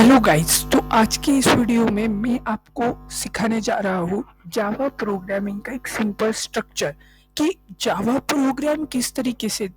Hello guys. तो आज के इस वीडियो में मैं आपको सिखाने जा रहा हूँ जावा प्रोग्रामिंग का एक सिंपल स्ट्रक्चर कि जावा प्रोग्राम किस तरीके से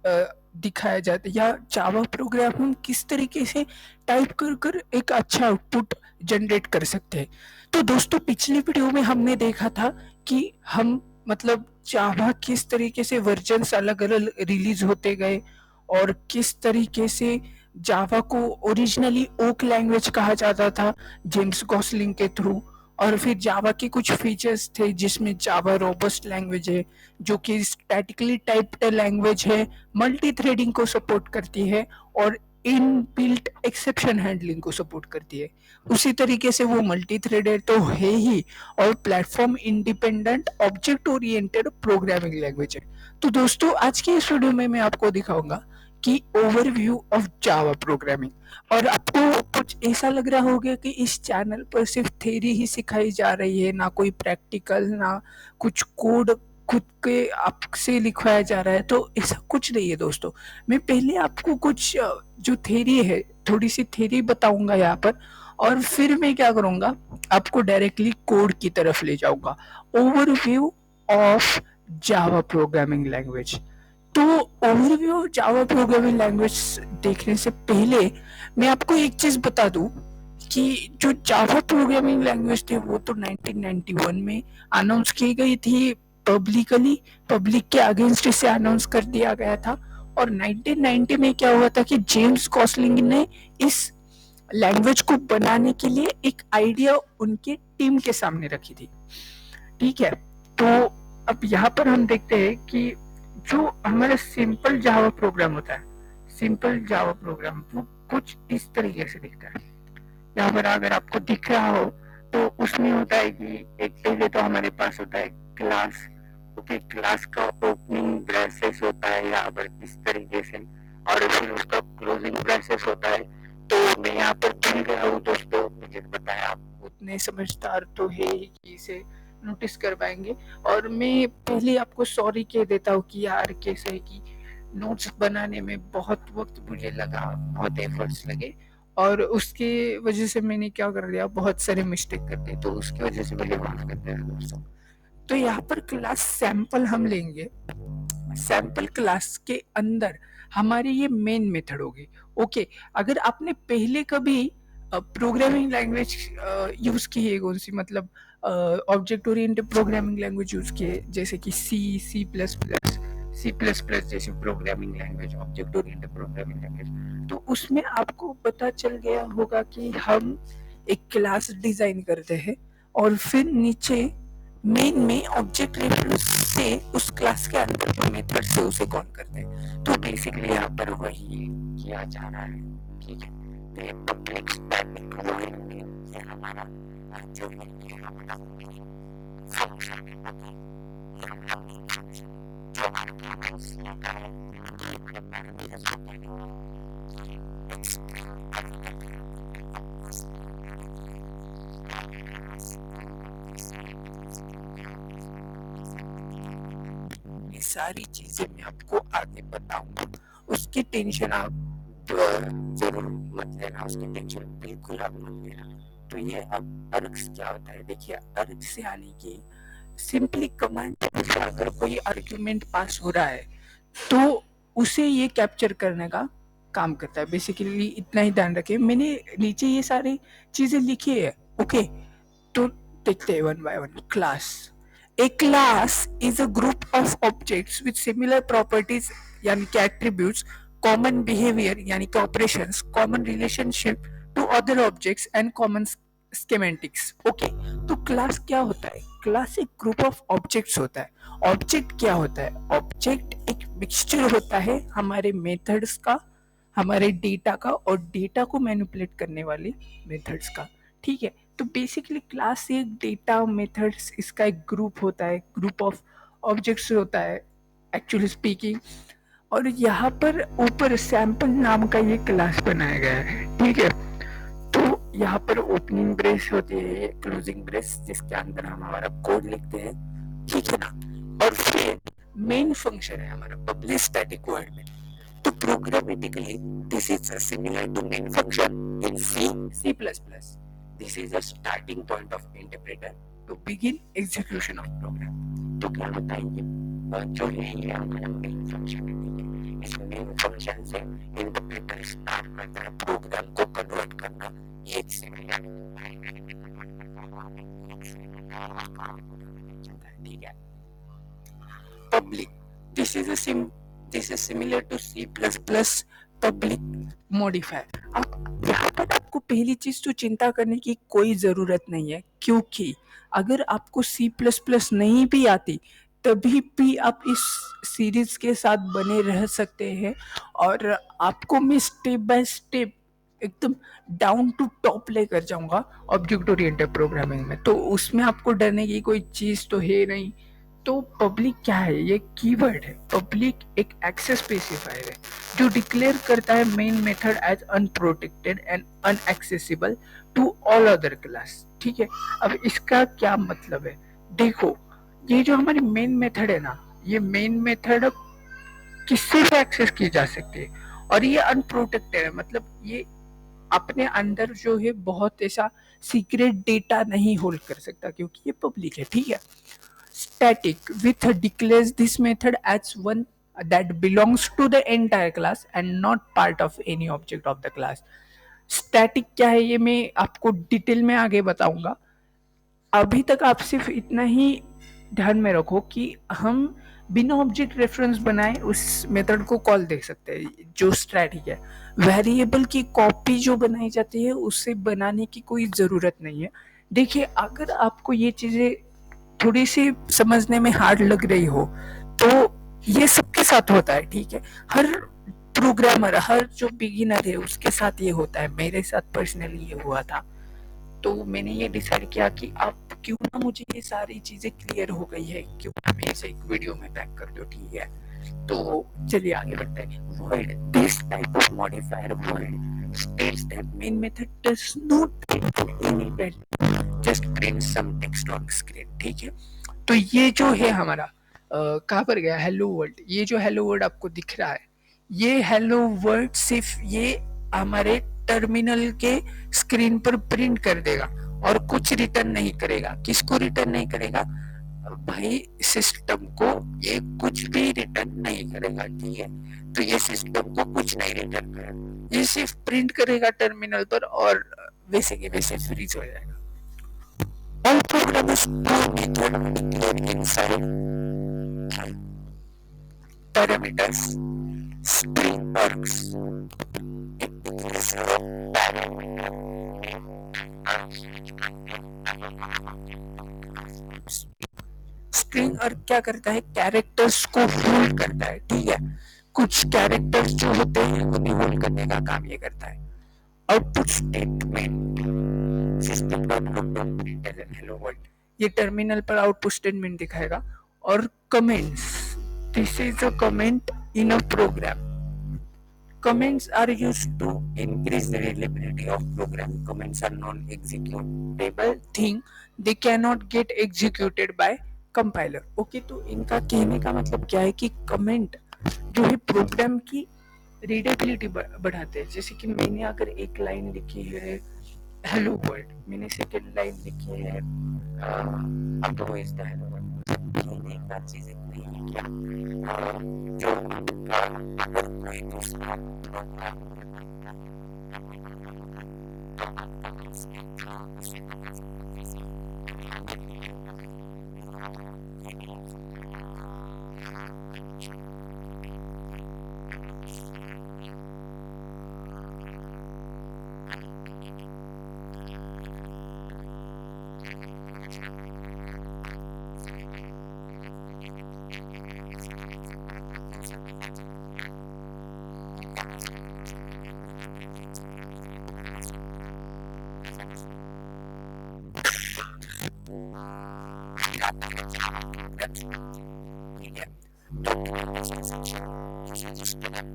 दिखाया जाता है या जावा प्रोग्राम हम किस तरीके से टाइप कर कर एक अच्छा आउटपुट जनरेट कर सकते हैं। तो दोस्तों, पिछली वीडियो में हमने देखा था कि हम मतलब जावा किस तरीके से वर्जन्स अलग अलग रिलीज होते गए और किस तरीके से जावा को ओरिजिनली ओक लैंग्वेज कहा जाता था जेम्स गॉसलिंग के थ्रू। और फिर जावा के कुछ फीचर्स थे जिसमें जावा रोबस्ट लैंग्वेज है, जो कि स्टैटिकली टाइप्ड लैंग्वेज है, मल्टी थ्रेडिंग को सपोर्ट करती है और इन बिल्ट एक्सेप्शन हैंडलिंग को सपोर्ट करती है। उसी तरीके से वो मल्टी थ्रेडेड तो है ही और platform independent object oriented programming language है। तो दोस्तों, आज की इस वीडियो में मैं आपको दिखाऊंगा कि ओवरव्यू ऑफ जावा प्रोग्रामिंग। और आपको कुछ ऐसा लग रहा होगा कि इस चैनल पर सिर्फ थ्योरी ही सिखाई जा रही है, ना कोई प्रैक्टिकल, ना कुछ कोड खुद के आपसे लिखवाया जा रहा है। तो ऐसा कुछ नहीं है दोस्तों। मैं पहले आपको कुछ जो थ्योरी है, थोड़ी सी थ्योरी बताऊंगा यहाँ पर, और फिर मैं क्या करूंगा, आपको डायरेक्टली कोड की तरफ ले जाऊंगा। Overview of Java programming language. तो ओवरव्यू जावा प्रोग्रामिंग लैंग्वेज देखने से पहले मैं आपको एक चीज बता दूं कि जो जावा प्रोग्रामिंग लैंग्वेज थी वो तो 1991 में अनाउंस की गई थी पब्लिकली। पब्लिक के अगेंस्ट इसे अनाउंस कर दिया गया था। और 1990 में क्या हुआ था कि जेम्स गॉसलिंग ने इस लैंग्वेज को बनाने के लिए एक आइडिया उनके टीम के सामने रखी थी। ठीक है। तो अब यहाँ पर हम देखते हैं कि जो हमारा सिंपल जावा प्रोग्राम होता है, सिंपल जावा प्रोग्राम वो कुछ इस तरीके से दिखता है। यहाँ पर अगर आपको दिख रहा हो तो उसमें होता है कि एक पहले तो हमारे पास होता है क्लास। ओके, क्लास का ओपनिंग ब्रेसेस होता है यहाँ पर इस तरीके से, और फिर उसका क्लोजिंग ब्रेसेस होता है। तो मैं यहाँ पर भूल गया हूँ दोस्तों, मुझे बताया, आप उतने समझदार तो है ही कि इसे नोटिस कर पाएंगे। और मैं पहले आपको सॉरी कह देता हूँ कि यार कैसे है कि नोट्स बनाने में बहुत वक्त मुझे लगा, बहुत एफर्ट्स लगे, और उसके वजह से मैंने क्या कर दिया, बहुत सारे मिस्टेक कर दिए। तो उसकी वजह से मुझे माफ कर देना दोस्तों। तो यहाँ पर क्लास सैंपल हम लेंगे। सैंपल क्लास के अंदर हमारी ये मेन मेथड होगी। ओके, अगर आपने पहले कभी प्रोग्रामिंग लैंग्वेज यूज की है, कौन सी मतलब object oriented programming language use की है, जैसे कि सी प्लस प्लस जैसी programming language, object oriented programming language, तो उसमें आपको पता चल गया होगा कि हम एक क्लास डिजाइन करते हैं और फिर नीचे मेन में ऑब्जेक्ट रेफरेंस से उस क्लास के अंदर जो मेथड से उसे कॉल करते हैं। तो बेसिकली यहाँ पर वही किया जा रहा है। ठीक है, तो ये पब्लिक स्टैटिक वॉइड ये हमारा जो है ये हमारा फंक्शन है। ओके, ये हमारा मेन फंक्शन जो हमारे कमेंट्स लेता है, ये हमारा बिजनेस होता है, एक्सप्लेन करता है। ये सारी चीजें मैं आपको आगे बताऊंगा, उसकी टेंशन आप जरूर मत लेना, उसकी टेंशन बिल्कुल आप मत लेना। तो ये अब अर्ग्स क्या होता है, देखिए अर्ग्स से आने की सिंपली कमांड, अगर कोई आर्ग्यूमेंट पास हो रहा है तो उसे ये कैप्चर करने का काम करता है। बेसिकली इतना ही ध्यान रखें, मैंने नीचे ये सारी चीजें लिखी है। ओके, तो देखते हैं one by one. Class, a class is a group of objects with similar properties यानी कि attributes, common behavior यानी कि operations, common relationship to other objects and common schematics। Okay, तो क्लास क्या होता है? क्लास एक ग्रुप ऑफ ऑब्जेक्ट्स होता है। ऑब्जेक्ट क्या होता है? ऑब्जेक्ट एक मिक्सचर होता है हमारे मेथड्स का, हमारे डेटा का, और डेटा को मैनिपुलेट करने वाले मेथड्स का। ठीक है, तो बेसिकली क्लास एक डेटा मेथड्स इसका एक ग्रुप होता है, ग्रुप ऑफ ऑब्जेक्ट्स होता है एक्चुअली स्पीकिंग। और यहाँ पर ऊपर सैंपल नाम का ये क्लास बनाया गया है। ठीक है, तो यहाँ पर ओपनिंग ब्रेस होती है, क्लोजिंग ब्रेस, जिसके अंदर हम हमारा कोड लिखते हैं। ठीक है ना। और फिर मेन फंक्शन है हमारा पब्लिक स्टैटिक वॉइड में। तो Programmatically, this is similar to main function in C++. This is a starting point of interpreter to begin execution of program. तो क्या बताइए जो है ये हमारा मेन फंक्शन है ठीक है इस मेन फंक्शन से इंटरप्रेटर स्टार्ट करता है प्रोग्राम को कन्वर्ट करना ये एक सिमिलर ठीक है public this is similar to C++ public modifier. अब यहाँ पर आपको पहली चीज तो चिंता करने की कोई जरूरत नहीं है, क्योंकि अगर आपको C++ नहीं भी आती तभी भी आप इस सीरीज के साथ बने रह सकते हैं, और आपको मैं स्टेप बाय स्टेप एकदम डाउन टू टॉप लेकर जाऊंगा ऑब्जेक्ट ओरिएंटेड प्रोग्रामिंग में, तो उसमें आपको डरने की कोई चीज तो है नहीं। तो पब्लिक क्या है? ये कीवर्ड है। पब्लिक एक एक्सेस स्पेसिफायर है जो डिक्लेयर करता है main method as unprotected and unaccessible to all other class. ठीक है, अब इसका क्या मतलब है? देखो, ये जो हमारी मेन मेथड है ना, ये मेन मेथड किससे भी एक्सेस की जा सकती है, और ये अनप्रोटेक्टेड है, मतलब ये अपने अंदर जो है बहुत ऐसा सीक्रेट डेटा नहीं होल्ड कर सकता, क्योंकि ये पब्लिक है। ठीक है, static with declares this method as one that belongs to the entire class and not part of any object of the class. Static क्या है ये मैं आपको डिटेल में आगे बताऊंगा। अभी तक आप सिर्फ इतना ही ध्यान में रखो कि हम बिना ऑब्जेक्ट रेफरेंस बनाए उस मेथड को कॉल दे सकते हैं जो स्टैटिक है। वेरिएबल की कॉपी जो बनाई जाती है उससे बनाने की कोई ज़रूरत नहीं है। देखिए, अगर आपको ये चीज़ें थोड़ी सी समझने में हार्ड लग रही हो तो ये सबके साथ होता है। ठीक है, हर प्रोग्रामर, हर जो बिगिनर है उसके साथ ये होता है। मेरे साथ पर्सनली ये हुआ था, तो मैंने ये डिसाइड किया कि आप क्यों ना, मुझे ये सारी चीजें क्लियर हो गई है, क्यों ना मैं इसे एक वीडियो में पैक कर दो। ठीक है, तो चलिए आगे बढ़ते हैं। void this type of modifier void states that main method does not print any value, just print some text on screen ठीक है, तो ये जो है हमारा कहाँ पर गया? Hello world. ये जो हेलो वर्ल्ड आपको दिख रहा है, ये हेलो वर्ल्ड सिर्फ ये हमारे टर्मिनल के स्क्रीन पर प्रिंट कर देगा और कुछ रिटर्न नहीं करेगा। किसको रिटर्न नहीं करेगा? भाई सिस्टम को ये कुछ भी रिटर्न नहीं करेगा। ठीक है, तो ये सिस्टम को कुछ नहीं रिटर्न करेगा, ये सिर्फ प्रिंट करेगा टर्मिनल पर और वैसे के वैसे फ्रीज हो जाएगा। all programs are declared inside parameters string args it declares a string और क्या करता है? कैरेक्टर्स को होल्ड करता है। ठीक है, कुछ कैरेक्टर्स जो होते हैं उन्हें होल्ड करने का काम ये करता है। Output statement system dot out dot println hello world, ये टर्मिनल पर आउटपुट स्टेटमेंट दिखाएगा। और comments, this is a comment in a program. Comments are used to increase the reliability of program comments are non-executable thing, they cannot get executed by compiler। Okay, तो इनका कहने का मतलब क्या है कि कमेंट जो है प्रोग्राम की रीडेबिलिटी बढ़ाते हैं। जैसे कि मैंने अगर एक लाइन लिखी है हेलो वर्ल्ड, मैंने सेकेंड लाइन लिखी है अब वो इस हेलो वर्ल्ड एक बात चीजें नहीं है क्या जो आपका अगर कोई दूसरा प्रोग्राम तो आपका उसे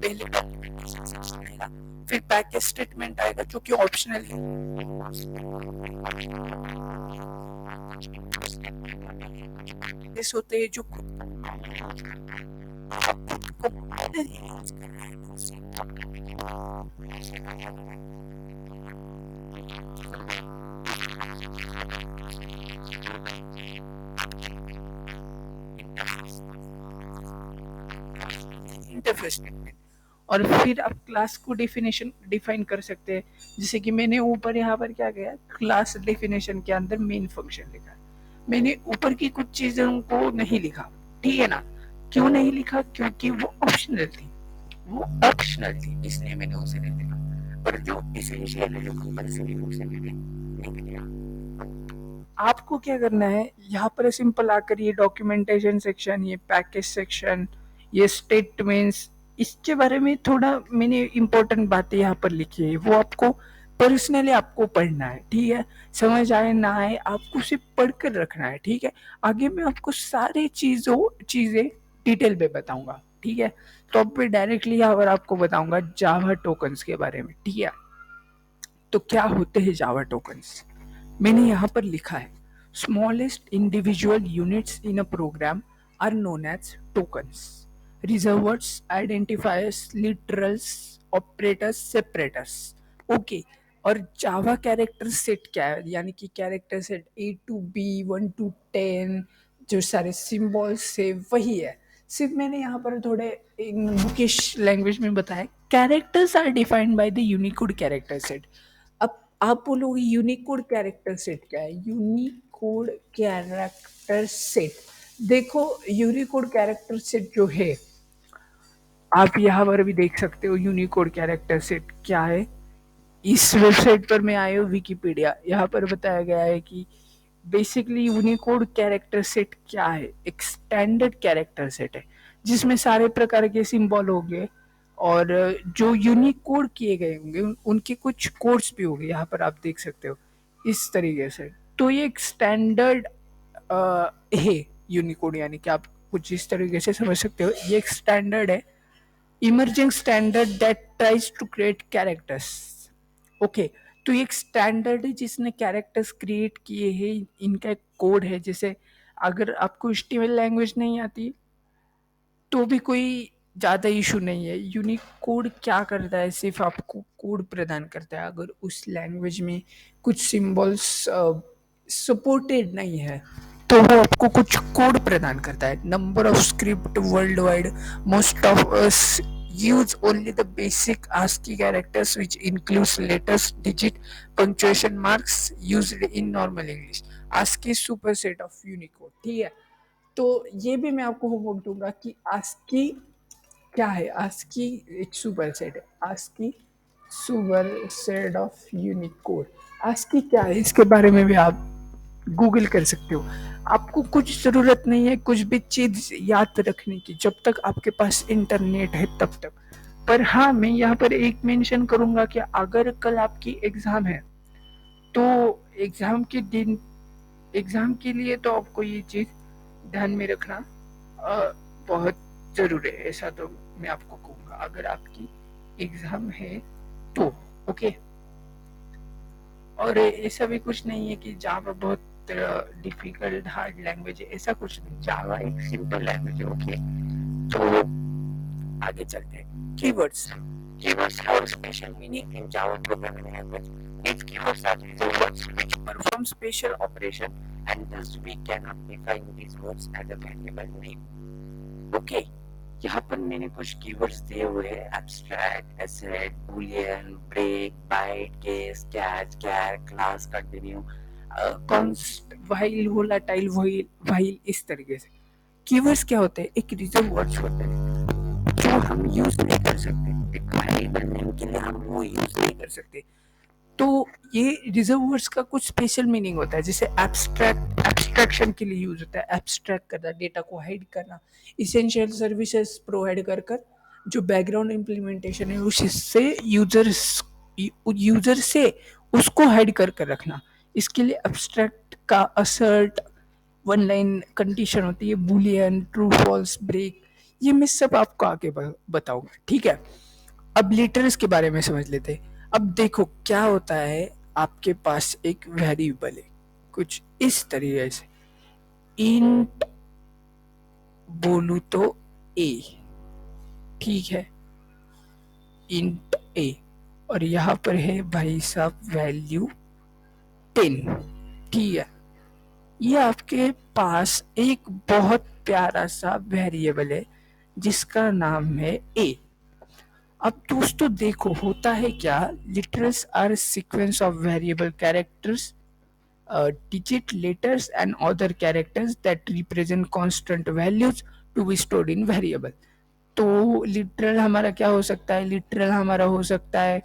पहले डॉक्यूमेंटेशन सेक्शन रहेगा, फिर पैकेज स्टेटमेंट आएगा जो कि ऑप्शनल है। केस होते हैं जो इंटरफेस स्टेटमेंट, और फिर आप क्लास को डिफिनेशन डिफाइन कर सकते हैं। जैसे कि मैंने ऊपर यहाँ पर क्या किया, क्लास डेफिनेशन के अंदर मेन फंक्शन लिखा है। मैंने ऊपर की कुछ चीजों को नहीं लिखा, ठीक है ना। क्यों नहीं लिखा? क्योंकि वो ऑप्शनल थी, वो ऑप्शनल थी, इसलिए मैंने उसे नहीं लिखा। पर जो इसेंशियल है, जो कंपल्सरी है, उसे मैंने लिख दिया। आपको क्या करना है, यहाँ पर सिंपल आकर ये डॉक्यूमेंटेशन सेक्शन, ये पैकेज सेक्शन, ये स्टेटमेंट्स, इसके बारे में थोड़ा मैंने इम्पोर्टेंट बातें यहाँ पर लिखी है, वो आपको पर्सनली आपको पढ़ना है, ठीक है। समझ आए ना आए आपको सिर्फ पढ़कर रखना है, ठीक है। आगे मैं आपको सारी चीजें डिटेल में बताऊंगा, ठीक है। तो अब मैं डायरेक्टली यहाँ पर आपको बताऊंगा जावा टोकन्स के बारे में, ठीक है। तो क्या होते हैं जावा टोकन्स? मैंने यहाँ पर लिखा है, smallest individual units in a program are known as tokens, reservers, identifiers, literals, operators, separators. Okay, और जावा कैरेक्टर सेट क्या है, यानी कि character set A to B 1 to 10 जो सारे सिंबल्स से वही है। सिर्फ मैंने यहाँ पर थोड़े इन बुकिश लैंग्वेज में बताया, characters are defined by the Unicode character set. अब आप बोलोगे यूनिकोड कैरेक्टर सेट क्या है? यूनिकोड कैरेक्टर सेट, देखो यूनिकोड कैरेक्टर सेट जो है, आप यहाँ पर भी देख सकते हो यूनिकोड कैरेक्टर सेट क्या है। इस वेबसाइट पर मैं आया हूँ विकिपीडिया, यहाँ पर बताया गया है कि बेसिकली यूनिकोड कैरेक्टर सेट क्या है, एक स्टैंडर्ड कैरेक्टर सेट है जिसमें सारे प्रकार के सिंबल होंगे और जो यूनिक कोड किए गए होंगे उनके कुछ कोड्स भी होंगे, यहाँ पर आप देख सकते हो इस तरीके से। तो ये एक स्टैंडर्ड है यूनिकोड, यानी कि आप कुछ इस तरीके से समझ सकते हो, ये एक स्टैंडर्ड है, emerging standard that tries to create characters. Okay, तो ये एक स्टैंडर्ड है जिसने कैरेक्टर्स क्रिएट किए हैं, इनका एक कोड है। जैसे अगर आपको HTML लैंग्वेज नहीं आती तो भी कोई ज़्यादा इशू नहीं है, यूनिक कोड क्या करता है, सिर्फ आपको कोड प्रदान करता है। अगर उस लैंग्वेज में कुछ सिंबल्स सपोर्टेड नहीं है तो वो आपको कुछ कोड प्रदान करता है। Number of script world wide, most of us use only the basic ASCII characters which includes letters, digit, punctuation marks used in normal English. ASCII superset of Unicode, ठीक है। तो ये भी मैं आपको होमवर्क दूंगा कि ASCII क्या है। ASCII एक सुपरसेट है, ASCII superset of Unicode. ASCII क्या है इसके बारे में भी आप गूगल कर सकते हो। आपको कुछ ज़रूरत नहीं है कुछ भी चीज़ याद रखने की, जब तक आपके पास इंटरनेट है तब तक। पर हाँ, मैं यहाँ पर एक मेंशन करूँगा कि अगर कल आपकी एग्ज़ाम है तो एग्ज़ाम के दिन, एग्ज़ाम के लिए तो आपको ये चीज़ ध्यान में रखना बहुत ज़रूरी है, ऐसा तो मैं आपको कहूँगा अगर आपकी एग्ज़ाम है तो। ओके, और ऐसा भी कुछ नहीं है कि जावा बहुत डिफिकल्ट हार्ड लैंग्वेज है, ऐसा कुछ नहीं, जावा एक सिंपल लैंग्वेज है। ओके, तो आगे चलते हैं। Keywords, keywords have special meaning in Java programming language. These keywords are reserved words which perform special operation and thus we cannot define these words as a variable name. Okay, यहाँ पर मैंने कुछ keywords दिए हुए हैं, abstract, assert, boolean, break, byte, case, catch, char, class, continue, const, while, volatile, while, इस तरीके से। कीवर्ड्स क्या होते हैं? एक रिजर्व वर्ड्स होते हैं जो हम यूज नहीं कर सकते, एक वेरिएबल नेम के लिए हम वो यूज नहीं कर सकते। तो ये रिजर्व वर्ड्स का कुछ स्पेशल मीनिंग होता है, जैसे एब्स्ट्रैक्ट, एब्स्ट्रैक्शन के लिए यूज होता है, एब्स्ट्रैक्ट करना, डेटा को हाइड करना, इसेंशियल सर्विसेज प्रोवाइड कर कर जो बैकग्राउंड इम्प्लीमेंटेशन है उससे यूजर से उसको हाइड कर कर रखना, इसके लिए एब्स्ट्रैक्ट का असर्ट, वन लाइन कंडीशन होती है, बूलियन, ट्रू फॉल्स, ब्रेक, ये मैं सब आपको आगे बताऊंगा, ठीक है। अब लिटरल्स के बारे में समझ लेते हैं। अब देखो क्या होता है, आपके पास एक वेरिएबल है कुछ इस तरीके से, इंट बोलू तो ए, ठीक है, इंट ए, और यहाँ पर है भाई साहब वैल्यू 10, ठीक है। ये आपके पास एक बहुत प्यारा सा वेरिएबल है जिसका नाम है ए। अब दोस्तों देखो होता है क्या, literals are sequence of variable characters, digit letters and other characters that represent constant values to be stored in variable। तो लिटरल हमारा क्या हो सकता है, लिटरल हमारा हो सकता है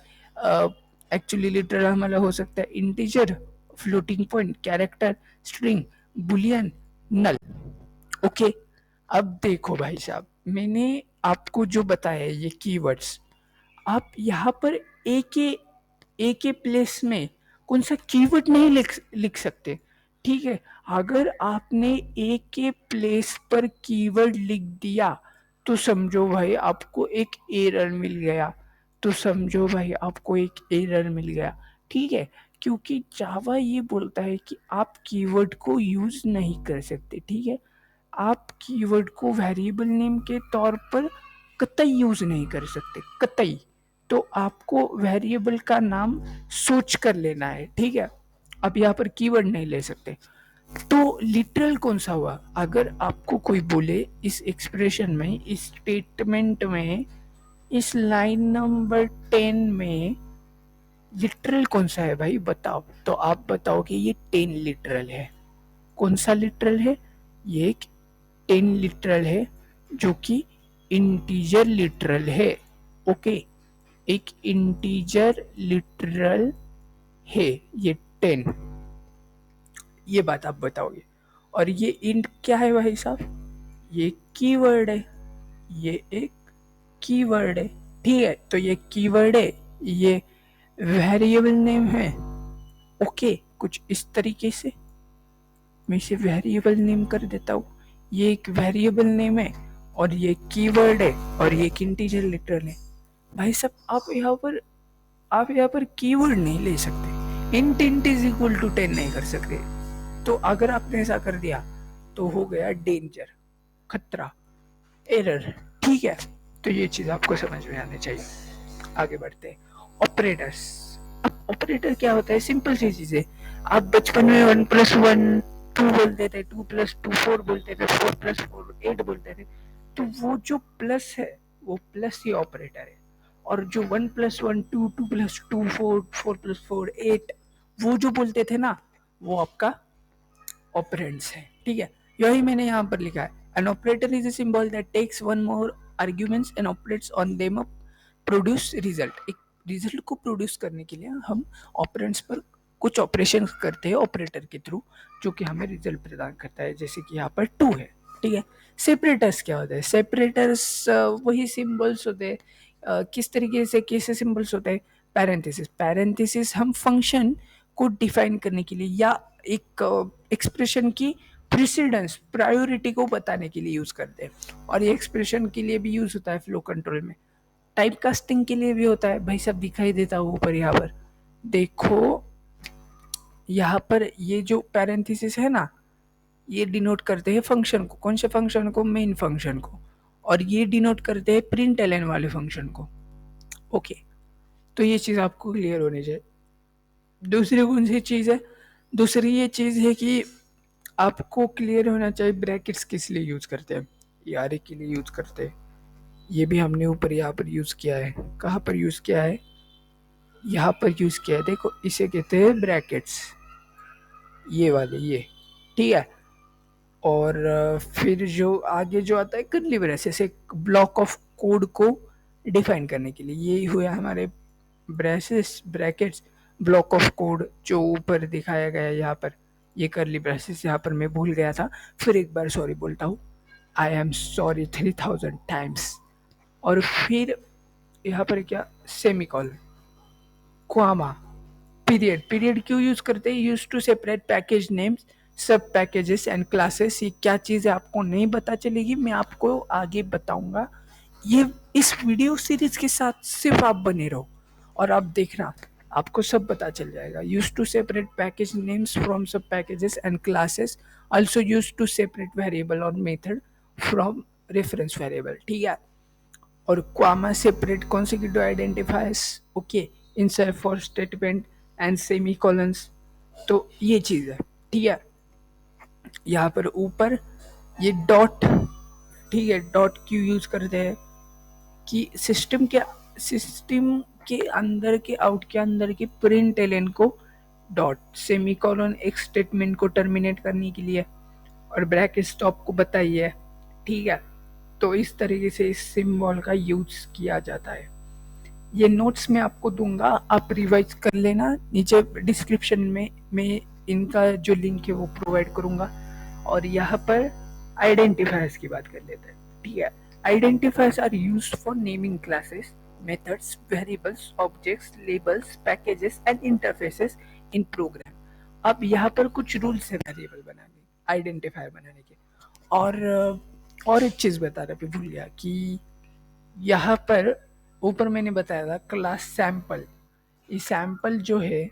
एक्चुअली लिटरल हमारा हो सकता है integer, floating point, character, string, boolean, null. Okay, अब देखो भाई साहब मैंने आपको जो बताया ये कीवर्ड्स, आप यहाँ पर ए के प्लेस में कौन सा कीवर्ड नहीं लिख सकते, ठीक है। अगर आपने ए के प्लेस पर कीवर्ड लिख दिया तो समझो भाई आपको एक एरर मिल गया, तो समझो भाई आपको एक एरर मिल गया, ठीक है। क्योंकि जावा ये बोलता है कि आप कीवर्ड को यूज नहीं कर सकते, ठीक है। आप कीवर्ड को वेरिएबल नेम के तौर पर कतई यूज नहीं कर सकते, कतई। तो आपको वेरिएबल का नाम सोच कर लेना है, ठीक है। अब यहाँ पर कीवर्ड नहीं ले सकते। तो लिटरल कौन सा हुआ, अगर आपको कोई बोले इस एक्सप्रेशन में, इस स्टेटमेंट में, इस लाइन नंबर 10 में लिटरल कौन सा है भाई बताओ, तो आप बताओ कि ये 10 लिटरल है। कौन सा लिटरल है, ये एक 10 लिटरल है जो कि इंटीजर लिटरल है, ओके। एक इंटीजर लिटरल है ये 10, ये बात आप बताओगे। और ये इंट क्या है भाई साहब, ये कीवर्ड है, ये एक कीवर्ड है, ठीक है। तो ये कीवर्ड है, ये वेरिएबल नेम है, ओके। कुछ इस तरीके से मैं इसे वेरिएबल नेम कर देता हूँ, ये एक वेरिएबल नेम है और ये कीवर्ड है और ये एक इंटीजर लिटरल है। भाई साहब आप यहाँ पर कीवर्ड नहीं ले सकते, इंट इज इक्वल टू 10 नहीं कर सकते। तो अगर आपने ऐसा कर दिया तो हो गया डेंजर, खतरा, एरर, ठीक है। तो ये चीज आपको समझ में आनी चाहिए। आगे बढ़ते हैं, ऑपरेटर्स। अब ऑपरेटर क्या होता है, सिंपल सी चीज है। आप बचपन में 1+1 2 बोलते थे, 2+2 4 बोलते थे, 4+4 8 बोलते थे। तो वो जो प्लस है वो प्लस ही ऑपरेटर है, और जो 1+1 2 2+2 4 4+4 8 वो जो बोलते थे ना, वो आपका ऑपरेंड्स है, ठीक है। यही मैंने यहाँ पर लिखा है, an operator is a symbol that takes one more arguments and operates on them up produce result. एक रिजल्ट को प्रोड्यूस करने के लिए हम ऑपरेंड्स पर कुछ ऑपरेशन करते हैं ऑपरेटर के थ्रू, जो कि हमें रिजल्ट प्रदान करता है, जैसे कि यहाँ पर 2 है, ठीक है। सेपरेटर्स क्या होता है, सेपरेटर्स वही सिंबल्स होते हैं, किस तरीके से कैसे सिंबल्स होते हैं, पैरेंथेसिस। पैरेंथेसिस हम फंक्शन को डिफाइन करने के लिए या एक एक्सप्रेशन की प्रेसिडेंस, प्रायोरिटी को बताने के लिए यूज करते हैं, और ये एक्सप्रेशन के लिए भी यूज होता है फ्लो कंट्रोल में, टाइप कास्टिंग के लिए भी होता है। भाई सब दिखाई देता है ऊपर, यहाँ पर देखो, यहाँ पर ये जो पैरेंथेसिस है ना, ये डिनोट करते हैं फंक्शन को, कौन से फंक्शन को, मेन फंक्शन को, और ये डिनोट करते हैं प्रिंट एलन वाले फंक्शन को, ओके। तो ये चीज आपको क्लियर होनी चाहिए। दूसरी कौन सी चीज है, दूसरी ये चीज है कि आपको क्लियर होना चाहिए ब्रैकेट्स किस लिए यूज करते हैं, यारे के लिए यूज करते हैं। ये भी हमने ऊपर यहाँ पर यूज किया है, कहाँ पर यूज किया है, यहाँ पर यूज किया है, देखो इसे कहते हैं ब्रैकेट्स, ये वाले, ये, ठीक है। और फिर जो आगे जो आता है कर्ली ब्रेसेस, एक ब्लॉक ऑफ कोड को डिफाइन करने के लिए, ये हुआ हमारे braces, brackets, block of code जो ऊपर दिखाया गया है यहाँ पर, ये कर्ली ब्रेसेस यहाँ पर मैं भूल गया था, फिर एक बार सॉरी बोलता हूँ, आई एम सॉरी 3000 टाइम्स। और फिर यहाँ पर क्या, सेमीकॉलन, क्वामा, पीरियड। पीरियड क्यों यूज करते हैं, use to separate package names, sub packages and classes. ये क्या चीज़ है आपको नहीं पता चलेगी, मैं आपको आगे बताऊंगा। ये इस वीडियो सीरीज के साथ सिर्फ आप बने रहो और आप देखना, आपको सब पता चल जाएगा। Use to separate package names from sub packages and classes, also use to separate variable और मेथड फ्रॉम रेफरेंस वेरिएबल, ठीक है। और comma separate consecutive identifiers, okay, insert for statement and semicolons. तो ये चीज़ है, ठीक है। यहाँ पर ऊपर ये डॉट, ठीक है, डॉट क्यों यूज करते हैं कि सिस्टम के अंदर के आउट के अंदर के प्रिंट एलन को डॉट सेमी कॉलन एक स्टेटमेंट को टर्मिनेट करने के लिए, और ब्रैकेट स्टॉप को बताइए, ठीक है। तो इस तरीके से इस सिंबल का यूज किया जाता है। ये नोट्स मैं आपको दूंगा, आप रिवाइज कर लेना। नीचे डिस्क्रिप्शन में मैं इनका जो लिंक है वो प्रोवाइड करूंगा। और यहाँ पर आइडेंटिफायर्स की बात कर लेते हैं, ठीक है। Identifiers are used for naming classes, methods, variables, objects, labels, packages and interfaces in program. अब यहाँ पर कुछ रूल्स है वेरिएबल बनाने, आइडेंटिफायर बनाने के। और एक चीज बता रहा भूल गया कि यहाँ पर ऊपर मैंने बताया था क्लास सैंपल। ये सैंपल जो है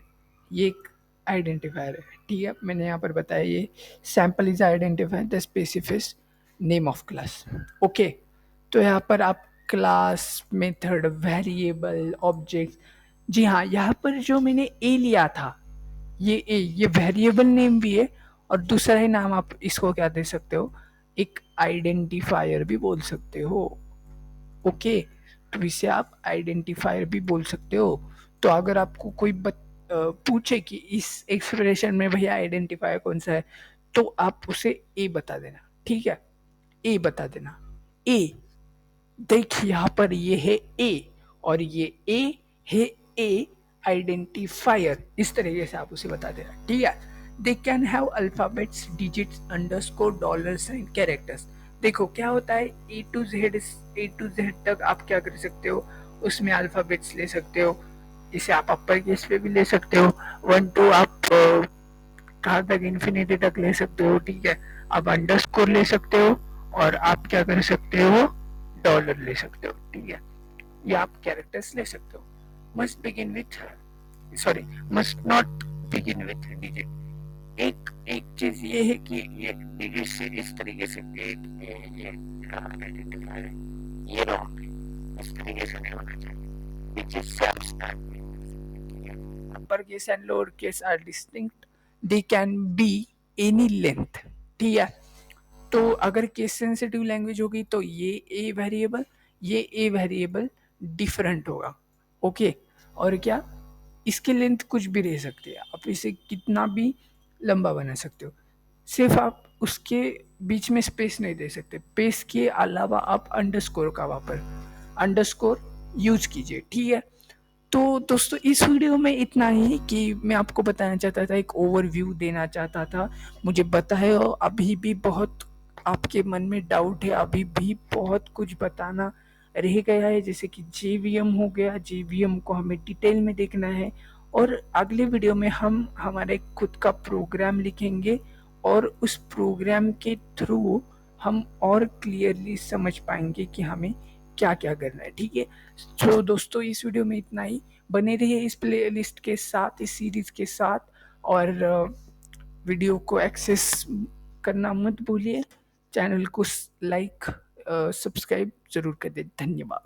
ये एक आइडेंटिफायर है, ठीक है। मैंने यहाँ पर बताया ये sample is identifier the specific name of class, okay. तो यहाँ पर आप क्लास, मेथड, वेरिएबल, ऑब्जेक्ट, जी हाँ, यहाँ पर जो मैंने ए लिया था, ये वेरिएबल नेम भी है और दूसरा ही नाम आप इसको क्या दे सकते हो, एक आइडेंटिफायर भी बोल सकते हो, ओके। तो इसे आप आइडेंटिफायर भी बोल सकते हो। तो अगर आपको कोई पूछे कि इस एक्सप्रेशन में भैया आइडेंटिफायर कौन सा है, तो आप उसे ए बता देना, ठीक है, ए बता देना। ए, देखिए यहाँ पर ये है ए और ये ए है ए आइडेंटिफायर, इस तरीके से आप उसे बता देना, ठीक है। They can have alphabets, digits, underscore, dollar sign, characters. देखो क्या होता है, ए टू जेड तक आप क्या कर सकते हो, उसमें अल्फाबेट्स ले सकते हो। इसे आप अपर केस पे भी ले सकते हो, 1 2 आप कहाँ तक इन्फिनिटी तक ले सकते हो, ठीक है। आप अंडरस्कोर ले सकते हो और आप क्या कर सकते हो, डॉलर ले सकते हो, ठीक है। या आप कैरेक्टर्स ले सकते हो। Must begin with, sorry, must not begin with digit. एक एक चीज ये है कि ये डिजिट से इस तरीके से ये आइडेंटिफायर है, ये रॉन्ग है, इस तरीके से नहीं होना चाहिए। डिजिट से आप start upper case and lower case are distinct, they can be any length, ठीक है। तो अगर केस सेंसिटिव लैंग्वेज होगी तो ये ए वेरिएबल डिफरेंट होगा, ओके। और क्या, इसकी लेंथ कुछ भी रह सकती है, आप इसे कितना भी लंबा बना सकते हो, सिर्फ आप उसके बीच में स्पेस नहीं दे सकते। स्पेस के अलावा आप अंडरस्कोर का अंडरस्कोर यूज कीजिए, ठीक है। तो दोस्तों इस वीडियो में इतना ही कि मैं आपको बताना चाहता था, एक ओवरव्यू देना चाहता था। मुझे पता है अभी भी बहुत आपके मन में डाउट है, अभी भी बहुत कुछ बताना रह गया है, जैसे कि जेवीएम हो गया, जेवीएम को हमें डिटेल में देखना है। और अगले वीडियो में हम हमारे खुद का प्रोग्राम लिखेंगे और उस प्रोग्राम के थ्रू हम और क्लियरली समझ पाएंगे कि हमें क्या क्या करना है, ठीक है। तो दोस्तों इस वीडियो में इतना ही, बने रहिए इस प्लेलिस्ट के साथ, इस सीरीज के साथ। और वीडियो को एक्सेस करना मत भूलिए, चैनल को लाइक सब्सक्राइब जरूर कर दे। धन्यवाद।